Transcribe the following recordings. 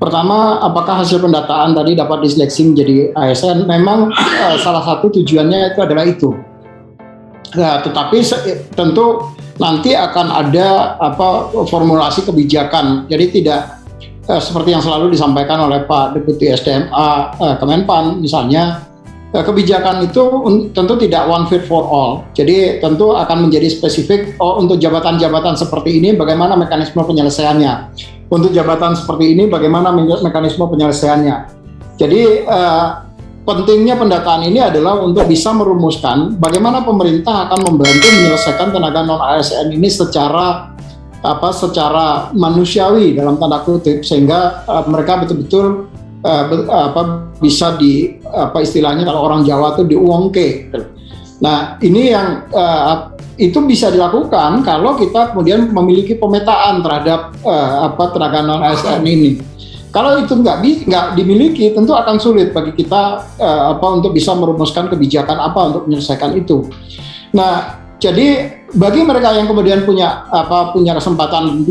Pertama, apakah hasil pendataan tadi dapat diseleksi menjadi ASN? Memang salah satu tujuannya itu adalah itu. Nah, tetapi tentu nanti akan ada formulasi kebijakan. Jadi tidak seperti yang selalu disampaikan oleh Pak Deputi SDMA Kemenpan misalnya, kebijakan itu tentu tidak one fit for all. Jadi tentu akan menjadi spesifik untuk jabatan-jabatan seperti ini bagaimana mekanisme penyelesaiannya. Untuk jabatan seperti ini bagaimana mekanisme penyelesaiannya. Jadi pentingnya pendataan ini adalah untuk bisa merumuskan bagaimana pemerintah akan membantu menyelesaikan tenaga non ASN ini secara manusiawi dalam tanda kutip, sehingga mereka betul-betul bisa istilahnya kalau orang Jawa itu diuangke. Nah, ini yang itu bisa dilakukan kalau kita kemudian memiliki pemetaan terhadap tenaga non ASN ini. Kalau itu nggak dimiliki, tentu akan sulit bagi kita untuk bisa merumuskan kebijakan apa untuk menyelesaikan itu. Nah, jadi bagi mereka yang kemudian punya kesempatan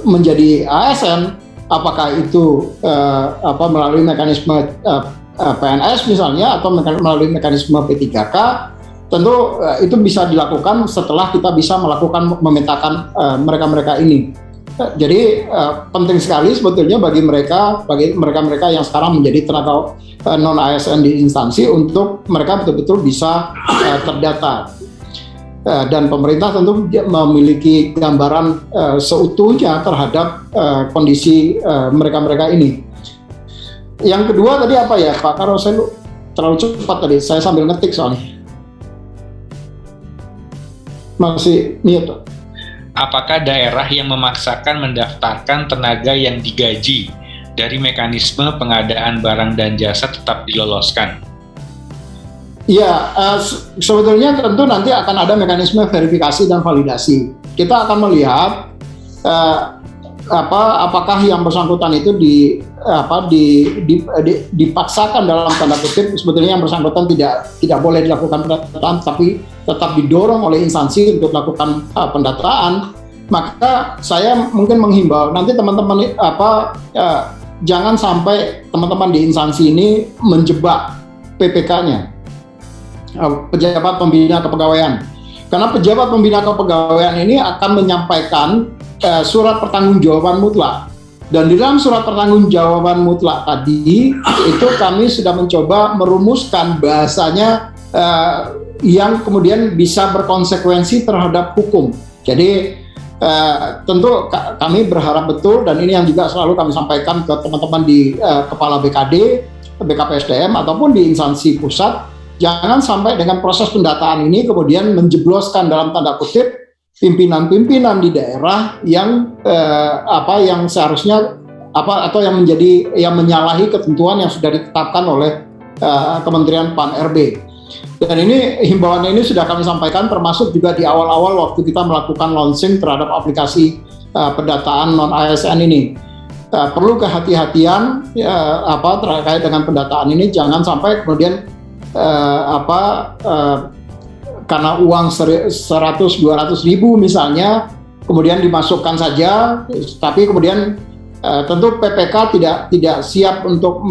menjadi ASN, apakah itu melalui mekanisme PNS misalnya atau melalui mekanisme P3K, tentu itu bisa dilakukan setelah kita bisa melakukan memetakan mereka-mereka ini. Jadi penting sekali sebetulnya bagi mereka yang sekarang menjadi tenaga non ASN di instansi untuk mereka betul-betul bisa terdata. Dan pemerintah tentu memiliki gambaran seutuhnya terhadap kondisi mereka-mereka ini. Yang kedua tadi apa ya Pak? Kalau saya terlalu cepat tadi, saya sambil ngetik soalnya. Masih mute. Apakah daerah yang memaksakan mendaftarkan tenaga yang digaji dari mekanisme pengadaan barang dan jasa tetap diloloskan? Ya, sebetulnya tentu nanti akan ada mekanisme verifikasi dan validasi. Kita akan melihat apakah yang bersangkutan itu dipaksakan dalam tanda kutip. Sebetulnya yang bersangkutan tidak boleh dilakukan pendataan, tapi tetap didorong oleh instansi untuk melakukan pendataan. Maka saya mungkin menghimbau nanti teman-teman jangan sampai teman-teman di instansi ini menjebak PPK-nya, pejabat pembina kepegawaian. Karena pejabat pembina kepegawaian ini akan menyampaikan surat pertanggungjawaban mutlak. Dan di dalam surat pertanggungjawaban mutlak tadi itu kami sudah mencoba merumuskan bahasanya yang kemudian bisa berkonsekuensi terhadap hukum. Jadi tentu kami berharap betul, dan ini yang juga selalu kami sampaikan ke teman-teman di kepala BKD, BKPSDM ataupun di instansi pusat, jangan sampai dengan proses pendataan ini kemudian menjebloskan dalam tanda kutip pimpinan-pimpinan di daerah yang yang seharusnya atau yang menyalahi ketentuan yang sudah ditetapkan oleh Kementerian Pan-RB. Dan ini himbauannya ini sudah kami sampaikan, termasuk juga di awal-awal waktu kita melakukan launching terhadap aplikasi pendataan non ASN ini. Perlu kehati-hatian terkait dengan pendataan ini, jangan sampai kemudian karena uang 100-200 ribu misalnya kemudian dimasukkan saja, tapi kemudian tentu PPK tidak siap untuk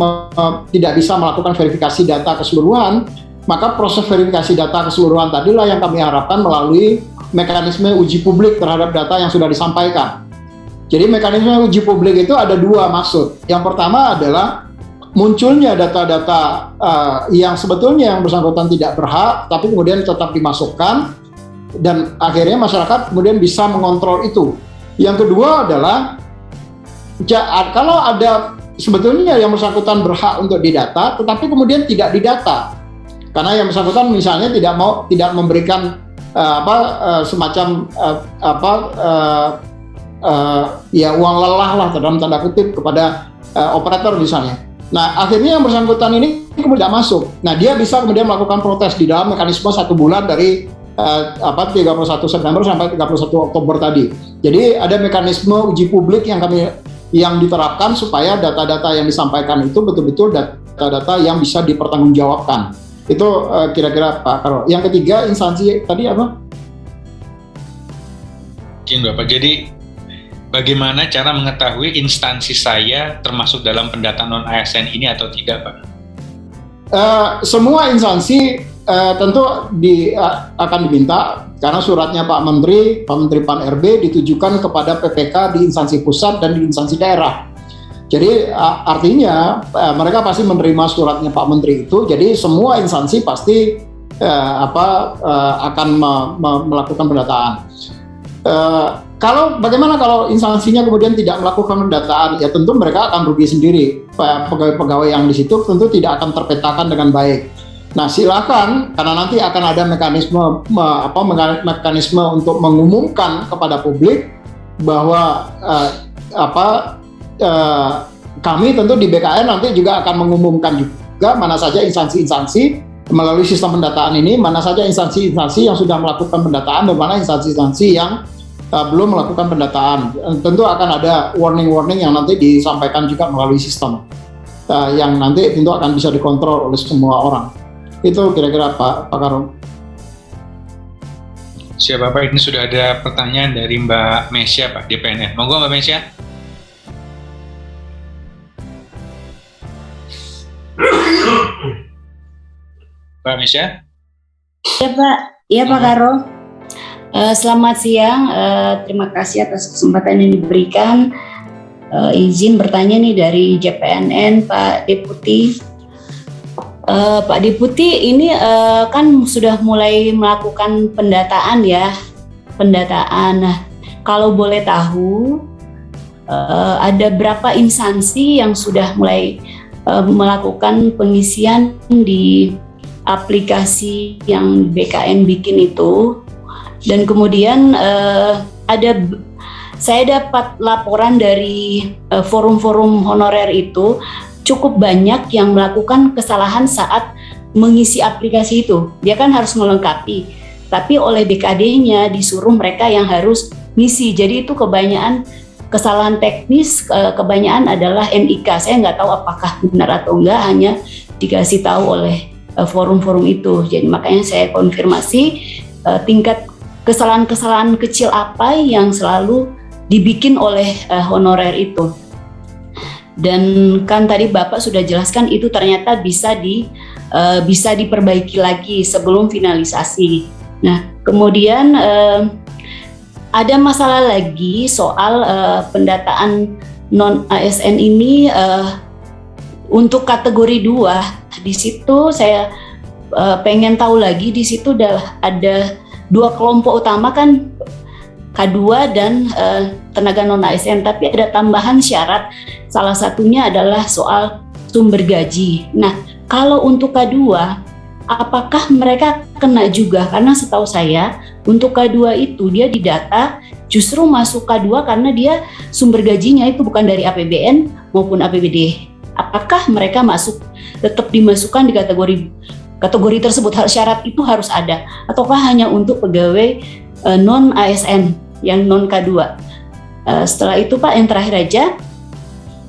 tidak bisa melakukan verifikasi data keseluruhan. Maka proses verifikasi data keseluruhan tadilah yang kami harapkan melalui mekanisme uji publik terhadap data yang sudah disampaikan. Jadi mekanisme uji publik itu ada dua maksud. Yang pertama adalah munculnya data-data yang sebetulnya yang bersangkutan tidak berhak, tapi kemudian tetap dimasukkan, dan akhirnya masyarakat kemudian bisa mengontrol itu. Yang kedua adalah kalau ada sebetulnya yang bersangkutan berhak untuk didata, tetapi kemudian tidak didata. Karena yang bersangkutan misalnya tidak memberikan semacam uang lelah lah dalam tanda kutip kepada operator misalnya. Nah, akhirnya yang bersangkutan ini kemudian tidak masuk. Nah, dia bisa kemudian melakukan protes di dalam mekanisme 1 bulan dari 31 September sampai 31 Oktober tadi. Jadi ada mekanisme uji publik yang diterapkan supaya data-data yang disampaikan itu betul-betul data-data yang bisa dipertanggungjawabkan. Itu kira-kira Pak Karol. Yang ketiga, instansi tadi apa? Izin Bapak, jadi bagaimana cara mengetahui instansi saya termasuk dalam pendataan non-ASN ini atau tidak, Pak? Semua instansi tentu akan diminta, karena suratnya Pak Menteri Pan RB ditujukan kepada PPK di instansi pusat dan di instansi daerah. Jadi artinya mereka pasti menerima suratnya Pak Menteri itu. Jadi semua instansi pasti akan melakukan pendataan. Bagaimana kalau instansinya kemudian tidak melakukan pendataan? Ya tentu mereka akan rugi sendiri. Pegawai yang di situ tentu tidak akan terpetakan dengan baik. Nah, silakan, karena nanti akan ada mekanisme untuk mengumumkan kepada publik bahwa kami tentu di BKN nanti juga akan mengumumkan juga mana saja instansi-instansi melalui sistem pendataan ini, mana saja instansi-instansi yang sudah melakukan pendataan dan mana instansi-instansi yang belum melakukan pendataan. Tentu akan ada warning-warning yang nanti disampaikan juga melalui sistem yang nanti tentu akan bisa dikontrol oleh semua orang. Itu kira-kira Pak Karo. Siapa Pak? Ini sudah ada pertanyaan dari Mbak Mesya, Pak, DPNS. Monggo Mbak Mesya. Mbak Mesya? Ya Pak, iya Pak Karo. Selamat siang, terima kasih atas kesempatan yang diberikan. Izin bertanya nih dari JPNN, Pak Deputi. Pak Deputi, ini kan sudah mulai melakukan pendataan ya, pendataan. Nah, kalau boleh tahu, ada berapa instansi yang sudah mulai melakukan pengisian di aplikasi yang BKN bikin itu, dan kemudian saya dapat laporan dari forum-forum honorer itu cukup banyak yang melakukan kesalahan saat mengisi aplikasi itu. Dia kan harus melengkapi, tapi oleh BKD-nya disuruh mereka yang harus ngisi. Jadi itu kebanyakan kesalahan teknis, kebanyakan adalah NIK. Saya nggak tahu apakah benar atau enggak, hanya dikasih tahu oleh forum-forum itu. Jadi makanya saya konfirmasi tingkat kesalahan-kesalahan kecil apa yang selalu dibikin oleh honorer itu. Dan kan tadi Bapak sudah jelaskan itu ternyata bisa diperbaiki lagi sebelum finalisasi. Nah, kemudian ada masalah lagi soal pendataan non ASN ini untuk kategori 2. Di situ saya pengen tahu lagi, di situ ada 2 kelompok utama kan, K2 dan tenaga non ASN, tapi ada tambahan syarat, salah satunya adalah soal sumber gaji. Nah, kalau untuk K2, apakah mereka kena juga? Karena setahu saya untuk K2 itu dia didata justru masuk K2 karena dia sumber gajinya itu bukan dari APBN maupun APBD. Apakah mereka tetap dimasukkan di kategori tersebut? Syarat itu harus ada, ataukah hanya untuk pegawai non ASN yang non K2? Setelah itu Pak, yang terakhir aja,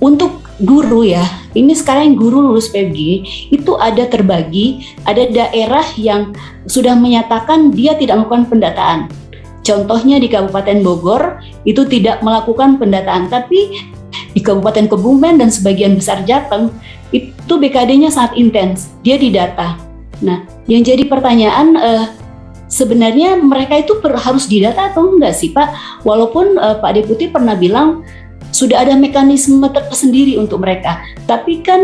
untuk guru ya, ini sekarang guru lulus PBG itu ada terbagi, ada daerah yang sudah menyatakan dia tidak melakukan pendataan. Contohnya di Kabupaten Bogor itu tidak melakukan pendataan, tapi di Kabupaten Kebumen dan sebagian besar Jateng itu BKD-nya sangat intens, dia didata. Nah, yang jadi pertanyaan, sebenarnya mereka itu harus didata atau enggak sih Pak? Walaupun Pak Deputi pernah bilang sudah ada mekanisme tersendiri untuk mereka, tapi kan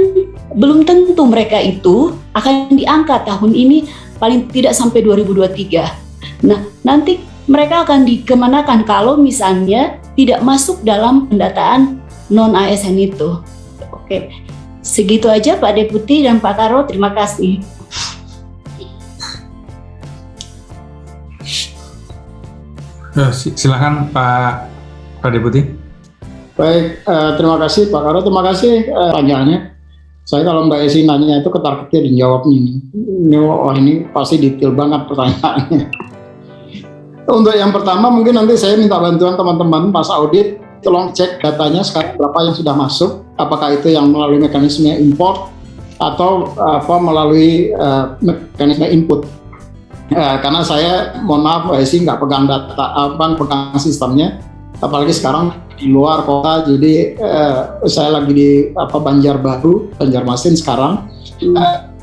belum tentu mereka itu akan diangkat tahun ini, paling tidak sampai 2023. Nah, nanti mereka akan dikemanakan kalau misalnya tidak masuk dalam pendataan non-ASN itu. Oke, segitu aja Pak Deputi dan Pak Karo, terima kasih. Silakan Pak Deputi. Baik, terima kasih Pak Karo, terima kasih pertanyaannya. Saya kalau Mbak Esi nanya itu ketar-ketir dijawabnya ini pasti detail banget pertanyaannya. Untuk yang pertama mungkin nanti saya minta bantuan teman-teman pas audit, tolong cek datanya sekarang berapa yang sudah masuk, apakah itu yang melalui mekanisme import atau melalui mekanisme input. Karena saya mohon maaf Mbak Esi nggak pegang data, pegang sistemnya, apalagi sekarang di luar kota, jadi saya lagi di Banjarbaru, Banjarmasin sekarang.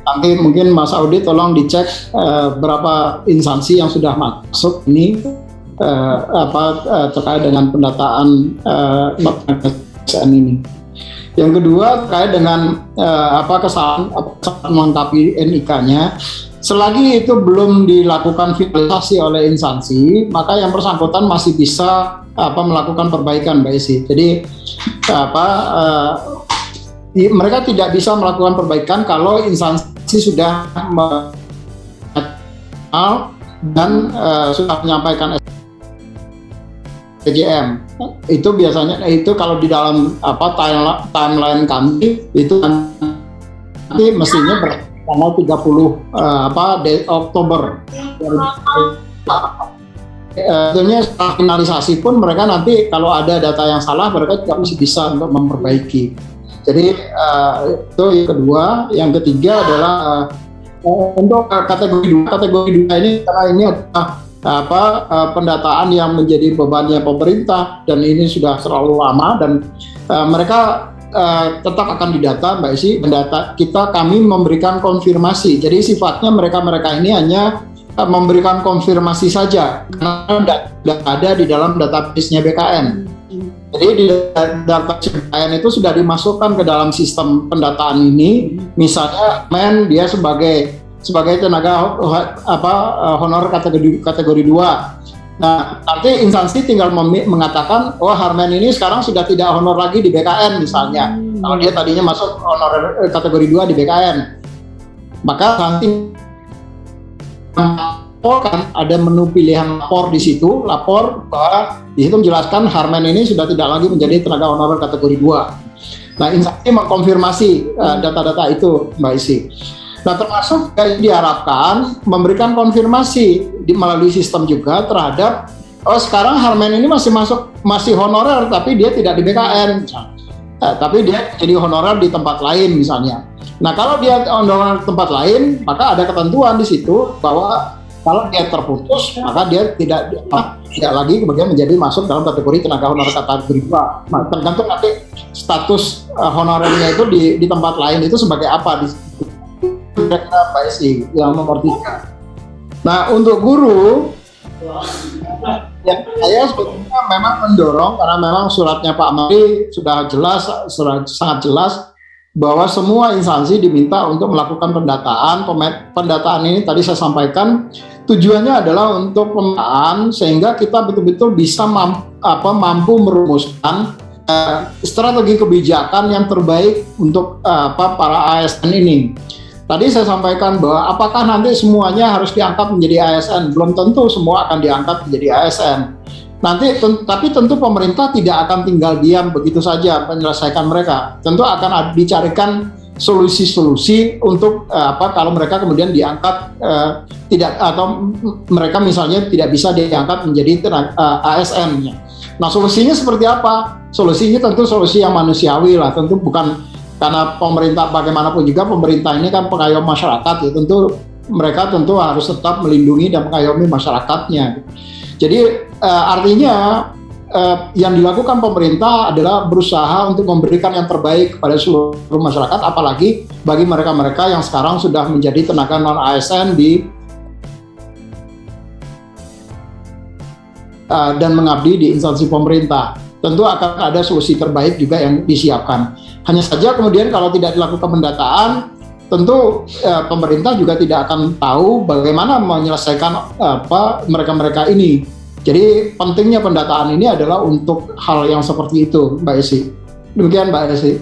Nanti mungkin Mas Audi tolong dicek berapa instansi yang sudah masuk ini terkait dengan pendataan ASN ini. Yang kedua terkait dengan kesalahan melengkapi NIK-nya. Selagi itu belum dilakukan finalisasi oleh instansi, maka yang bersangkutan masih bisa melakukan perbaikan, Mbak Isi. Jadi mereka tidak bisa melakukan perbaikan kalau instansi sudah dan sudah menyampaikan SDGM. Itu biasanya kalau di dalam timeline kami itu nanti mestinya tanggal 30 Oktober. Tentunya setelah finalisasi pun mereka nanti kalau ada data yang salah mereka juga masih bisa untuk memperbaiki. Jadi itu yang kedua. Yang ketiga adalah untuk kategori 2 ini, karena ini adalah pendataan yang menjadi bebannya pemerintah dan ini sudah terlalu lama dan mereka tetap akan didata, Mbak Isi. Kami memberikan konfirmasi. Jadi sifatnya mereka ini hanya memberikan konfirmasi saja karena tidak ada di dalam database-nya BKN. Jadi di database BKN itu sudah dimasukkan ke dalam sistem pendataan ini. Misalnya dia sebagai tenaga honor kategori 2. Nah, nanti instansi tinggal mengatakan, Harmen ini sekarang sudah tidak honor lagi di BKN misalnya. Kalau dia tadinya masuk honor kategori 2 di BKN. Maka nanti kan ada menu pilihan lapor di situ, lapor bahwa di situ menjelaskan Harmen ini sudah tidak lagi menjadi tenaga honor kategori 2. Nah, instansi mengkonfirmasi data-data itu, Mbak Isi. Nah, termasuk diharapkan memberikan konfirmasi melalui sistem juga terhadap sekarang Harmen ini masih honorer tapi dia tidak di BKN, tapi dia jadi honorer di tempat lain misalnya. Nah, kalau dia honorer di tempat lain, maka ada ketentuan di situ bahwa kalau dia terputus maka dia tidak lagi kemudian menjadi masuk dalam kategori tenaga honorer kategori 2. Nah, tergantung nanti status honorernya itu di tempat lain itu sebagai apa di situ. Mbak Isi yang nomor 3. Nah, untuk guru yang saya sebetulnya memang mendorong karena memang suratnya Pak Menteri sudah sangat jelas bahwa semua instansi diminta untuk melakukan pendataan. Pendataan ini tadi saya sampaikan tujuannya adalah untuk pemetaan sehingga kita betul-betul bisa mampu merumuskan strategi kebijakan yang terbaik untuk para ASN ini. Tadi saya sampaikan bahwa apakah nanti semuanya harus diangkat menjadi ASN? Belum tentu semua akan diangkat menjadi ASN. Tapi tentu pemerintah tidak akan tinggal diam begitu saja menyelesaikan mereka. Tentu akan dicarikan solusi-solusi untuk kalau mereka kemudian diangkat atau mereka misalnya tidak bisa diangkat menjadi ASN. Nah, solusinya seperti apa? Solusinya tentu solusi yang manusiawi lah, tentu bukan. Karena pemerintah bagaimanapun juga pemerintah ini kan pengayom masyarakat ya, tentu mereka harus tetap melindungi dan mengayomi masyarakatnya. Jadi artinya yang dilakukan pemerintah adalah berusaha untuk memberikan yang terbaik kepada seluruh masyarakat, apalagi bagi mereka-mereka yang sekarang sudah menjadi tenaga non ASN dan mengabdi di instansi pemerintah. Tentu akan ada solusi terbaik juga yang disiapkan. Hanya saja kemudian kalau tidak dilakukan pendataan, tentu pemerintah juga tidak akan tahu bagaimana menyelesaikan mereka-mereka ini. Jadi pentingnya pendataan ini adalah untuk hal yang seperti itu, Mbak Esi. Demikian, Mbak Esi.